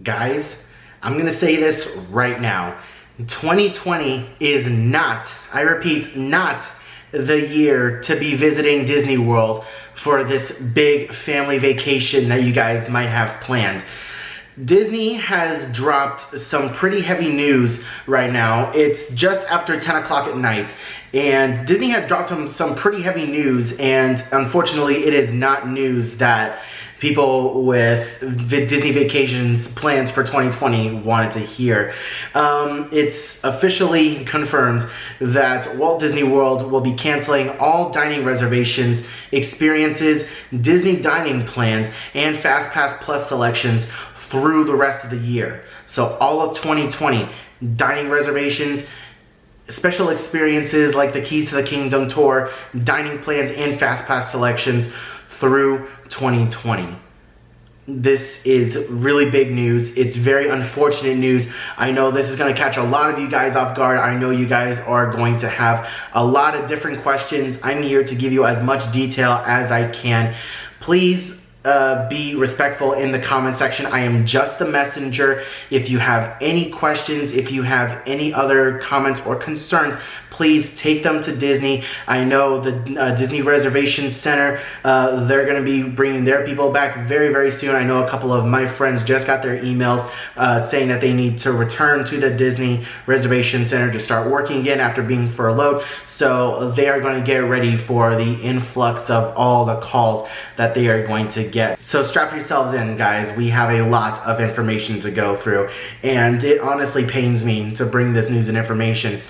Guys, I'm gonna say this right now. 2020 is not, I repeat, not the year to be visiting Disney World for this big family vacation that you guys might have planned. Disney has dropped some pretty heavy news right now. It's just after 10 o'clock at night, and Disney has dropped some pretty heavy news, and unfortunately it is not news that people with Disney vacations plans for 2020 wanted to hear. It's officially confirmed that Walt Disney World will be canceling all dining reservations, experiences, Disney dining plans, and Fastpass Plus selections through the rest of the year. So all of 2020, dining reservations, special experiences like the Keys to the Kingdom tour, dining plans, and Fastpass selections through 2020. This is really big news. It's very unfortunate news. I know this is going to catch a lot of you guys off guard. I know you guys are going to have a lot of different questions. I'm here to give you as much detail as I can. Please be respectful in the comment section. I am just the messenger. If you have any questions, if you have any other comments or concerns, please take them to Disney. I know the Disney Reservations Center, they're going to be bringing their people back very, very soon. I know a couple of my friends just got their emails saying that they need to return to the Disney Reservation Center to start working again after being furloughed. So they are going to get ready for the influx of all the calls that they are going to get. So strap yourselves in, guys. We have a lot of information to go through, and it honestly pains me to bring this news and information,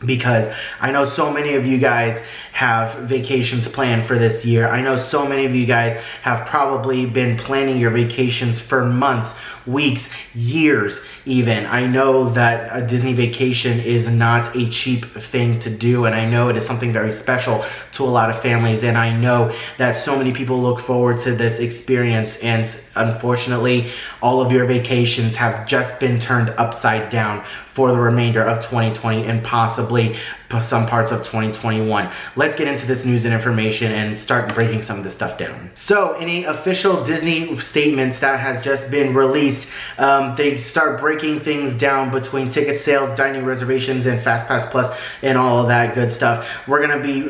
because I know so many of you guys have vacations planned for this year. I know so many of you guys have probably been planning your vacations for months, weeks, years even. I know that a Disney vacation is not a cheap thing to do, and I know it is something very special to a lot of families, and I know that so many people look forward to this experience, and unfortunately all of your vacations have just been turned upside down for the remainder of 2020 and possibly some parts of 2021. Let's get into this news and information and start breaking some of this stuff down. So, in a official Disney statements that has just been released, they start breaking things down between ticket sales, dining reservations, and Fastpass Plus and all of that good stuff. We're gonna be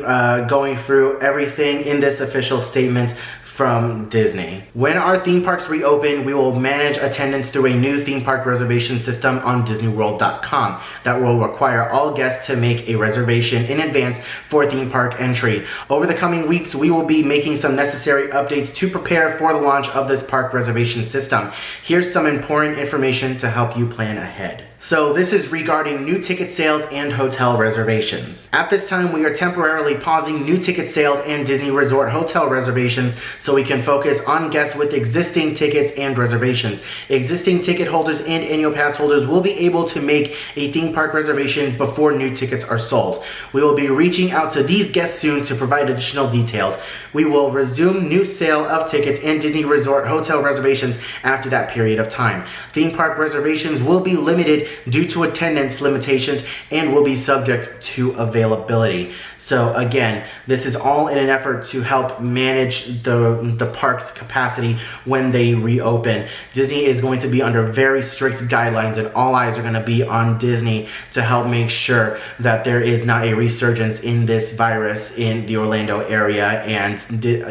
going through everything in this official statement from Disney. When our theme parks reopen, we will manage attendance through a new theme park reservation system on DisneyWorld.com that will require all guests to make a reservation in advance for theme park entry. Over the coming weeks, we will be making some necessary updates to prepare for the launch of this park reservation system. Here's some important information to help you plan ahead. So this is regarding new ticket sales and hotel reservations. At this time, we are temporarily pausing new ticket sales and Disney Resort hotel reservations so we can focus on guests with existing tickets and reservations. Existing ticket holders and annual pass holders will be able to make a theme park reservation before new tickets are sold. We will be reaching out to these guests soon to provide additional details. We will resume new sale of tickets and Disney Resort hotel reservations after that period of time. Theme park reservations will be limited due to attendance limitations and will be subject to availability. So again, this is all in an effort to help manage the park's capacity when they reopen. Disney is going to be under very strict guidelines, and all eyes are going to be on Disney to help make sure that there is not a resurgence in this virus in the Orlando area, and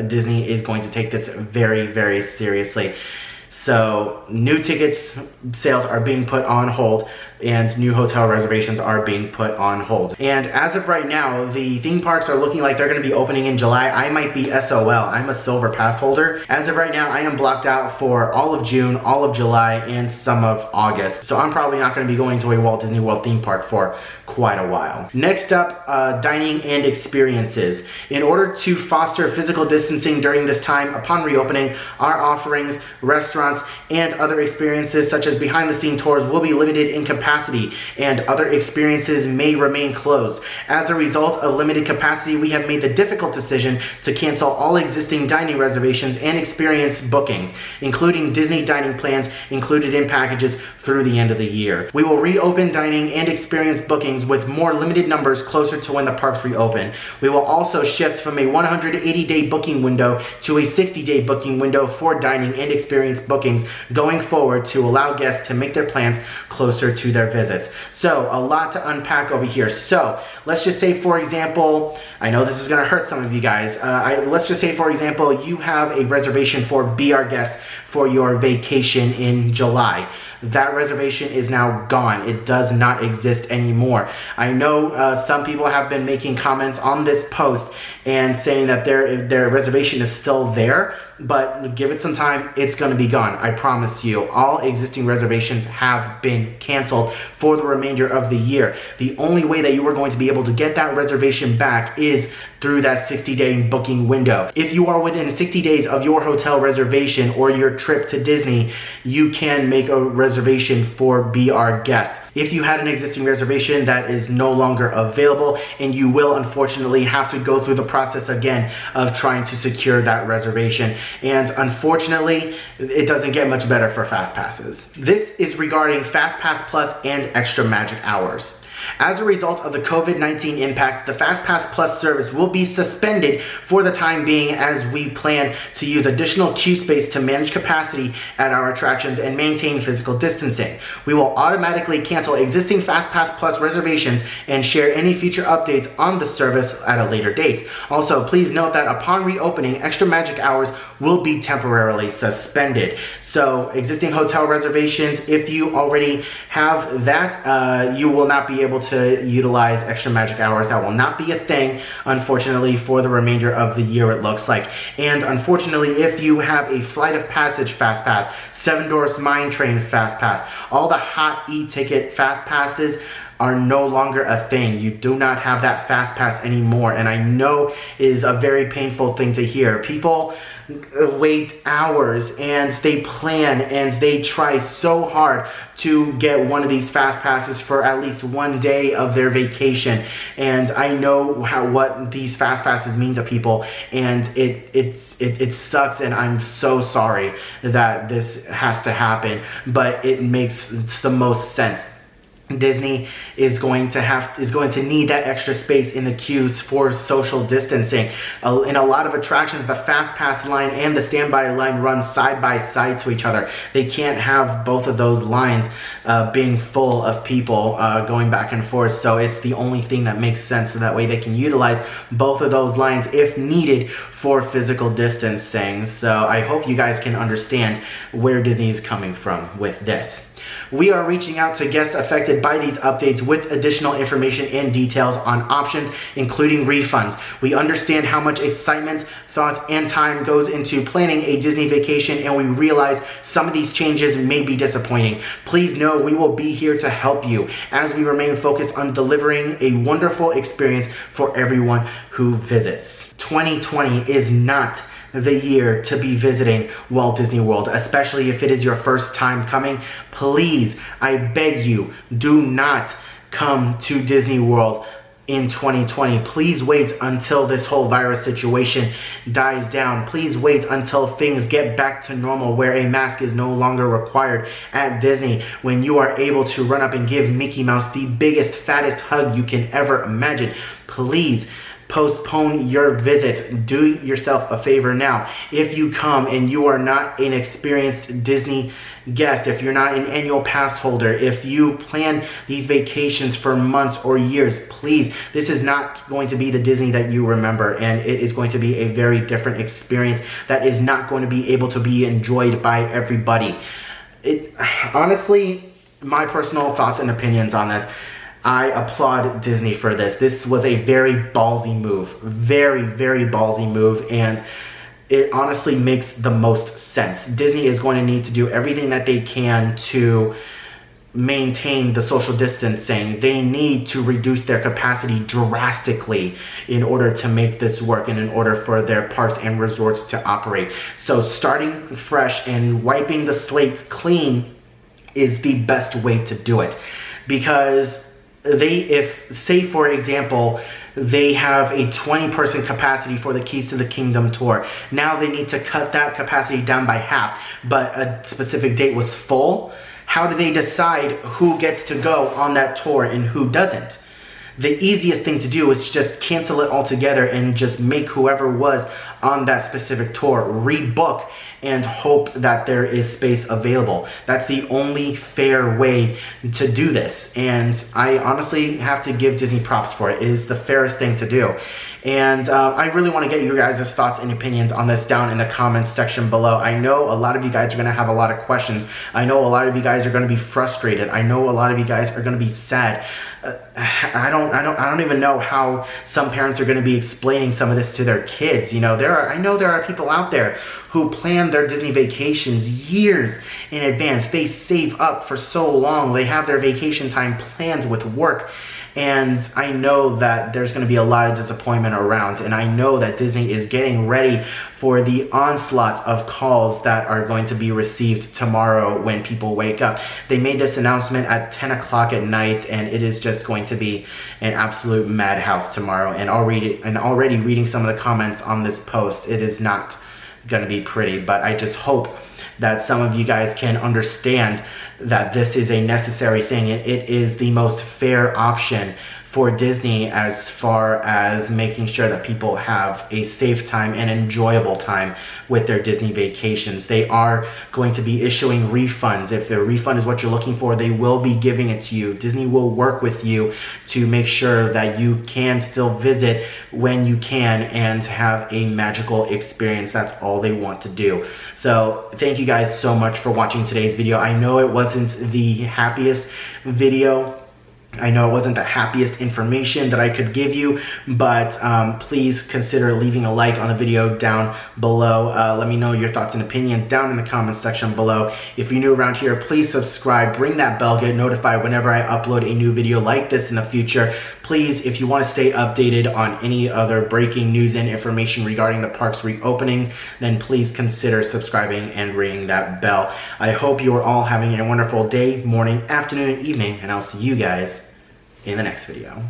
Disney is going to take this very, very seriously. So new tickets sales are being put on hold, and new hotel reservations are being put on hold. And as of right now, the theme parks are looking like they're going to be opening in July. I might be SOL. I'm a silver pass holder. As of right now, I am blocked out for all of June, all of July, and some of August. So I'm probably not going to be going to a Walt Disney World theme park for quite a while. Next up, dining and experiences. In order to foster physical distancing during this time, upon reopening, our offerings, restaurants, and other experiences such as behind-the-scene tours will be limited in capacity, and other experiences may remain closed. As a result of limited capacity, we have made the difficult decision to cancel all existing dining reservations and experience bookings, including Disney dining plans included in packages through the end of the year. We will reopen dining and experience bookings with more limited numbers closer to when the parks reopen. We will also shift from a 180-day booking window to a 60-day booking window for dining and experience bookings going forward to allow guests to make their plans closer to their visits. So a lot to unpack over here. So let's just say, for example, I know this is going to hurt some of you guys. Let's just say, for example, you have a reservation for Be Our Guest for your vacation in July. That reservation is now gone. It does not exist anymore. I know some people have been making comments on this post and saying that their reservation is still there, but give it some time, it's going to be gone. I promise you, all existing reservations have been canceled for the remainder of the year. The only way that you are going to be able to get that reservation back is through that 60-day booking window. If you are within 60 days of your hotel reservation or your trip to Disney, you can make a reservation for Be Our Guest. If you had an existing reservation that is no longer available, and you will unfortunately have to go through the process again of trying to secure that reservation. And unfortunately, it doesn't get much better for Fastpasses. This is regarding Fastpass Plus and Extra Magic Hours. As a result of the COVID-19 impact, the Fastpass Plus service will be suspended for the time being as we plan to use additional queue space to manage capacity at our attractions and maintain physical distancing. We will automatically cancel existing Fastpass Plus reservations and share any future updates on the service at a later date. Also, please note that upon reopening, Extra Magic Hours will be temporarily suspended. So existing hotel reservations, if you already have that, you will not be able to utilize Extra Magic Hours. That will not be a thing, unfortunately, for the remainder of the year, it looks like. And unfortunately, if you have a Flight of Passage Fast Pass, Seven Dwarfs Mine Train Fast Pass, all the hot e-ticket Fast Passes are no longer a thing. You do not have that Fast Pass anymore, and I know it is a very painful thing to hear. People wait hours and they plan and they try so hard to get one of these Fast Passes for at least one day of their vacation, and I know what these Fast Passes mean to people, and it sucks, and I'm so sorry that this has to happen, but it makes the most sense. Disney is going to need that extra space in the queues for social distancing. In a lot of attractions, the Fast Pass line and the standby line run side by side to each other. They can't have both of those lines being full of people going back and forth, so it's the only thing that makes sense, so that way they can utilize both of those lines if needed for physical distancing. So I hope you guys can understand where Disney is coming from with this. We are reaching out to guests affected by these updates with additional information and details on options, including refunds. We understand how much excitement, thought, and time goes into planning a Disney vacation, and we realize some of these changes may be disappointing. Please know we will be here to help you as we remain focused on delivering a wonderful experience for everyone who visits. 2020 is not the year to be visiting Walt Disney World, especially if it is your first time coming. Please, I beg you, do not come to Disney World in 2020. Please wait until this whole virus situation dies down. Please wait until things get back to normal, where a mask is no longer required at Disney, when you are able to run up and give Mickey Mouse the biggest, fattest hug you can ever imagine. Please postpone your visit. Do yourself a favor now. If you come and you are not an experienced Disney guest, if you're not an annual pass holder, if you plan these vacations for months or years, please, this is not going to be the Disney that you remember, and it is going to be a very different experience that is not going to be able to be enjoyed by everybody. Honestly, my personal thoughts and opinions on this, I applaud Disney for this. This was a very ballsy move. Very, very ballsy move, and it honestly makes the most sense. Disney is going to need to do everything that they can to maintain the social distancing. They need to reduce their capacity drastically in order to make this work and in order for their parks and resorts to operate. So starting fresh and wiping the slate clean is the best way to do it, because say for example, they have a 20-person capacity for the Keys to the Kingdom tour. Now they need to cut that capacity down by half, but a specific date was full. How do they decide who gets to go on that tour and who doesn't? The easiest thing to do is just cancel it altogether and just make whoever was on that specific tour rebook and hope that there is space available. That's the only fair way to do this. And I honestly have to give Disney props for it. It is the fairest thing to do. And I really want to get you guys' thoughts and opinions on this down in the comments section below. I know a lot of you guys are going to have a lot of questions. I know a lot of you guys are going to be frustrated. I know a lot of you guys are going to be sad. I don't even know how some parents are going to be explaining some of this to their kids. You know, I know there are people out there who plan their Disney vacations years in advance. They save up for so long. They have their vacation time planned with work. And I know that there's going to be a lot of disappointment around, and I know that Disney is getting ready for the onslaught of calls that are going to be received tomorrow when people wake up. They made this announcement at 10 o'clock at night, and it is just going to be an absolute madhouse tomorrow. And already reading some of the comments on this post, it is not going to be pretty, but I just hope that some of you guys can understand that this is a necessary thing. It is the most fair option for Disney as far as making sure that people have a safe time and enjoyable time with their Disney vacations. They are going to be issuing refunds. If the refund is what you're looking for, they will be giving it to you. Disney will work with you to make sure that you can still visit when you can and have a magical experience. That's all they want to do. So thank you guys so much for watching today's video. I know it wasn't the happiest video. I know it wasn't the happiest information that I could give you, but please consider leaving a like on the video down below. Let me know your thoughts and opinions down in the comments section below. If you're new around here, please subscribe, ring that bell, get notified whenever I upload a new video like this in the future. Please, if you want to stay updated on any other breaking news and information regarding the park's reopenings, then please consider subscribing and ringing that bell. I hope you are all having a wonderful day, morning, afternoon, evening, and I'll see you guys in the next video.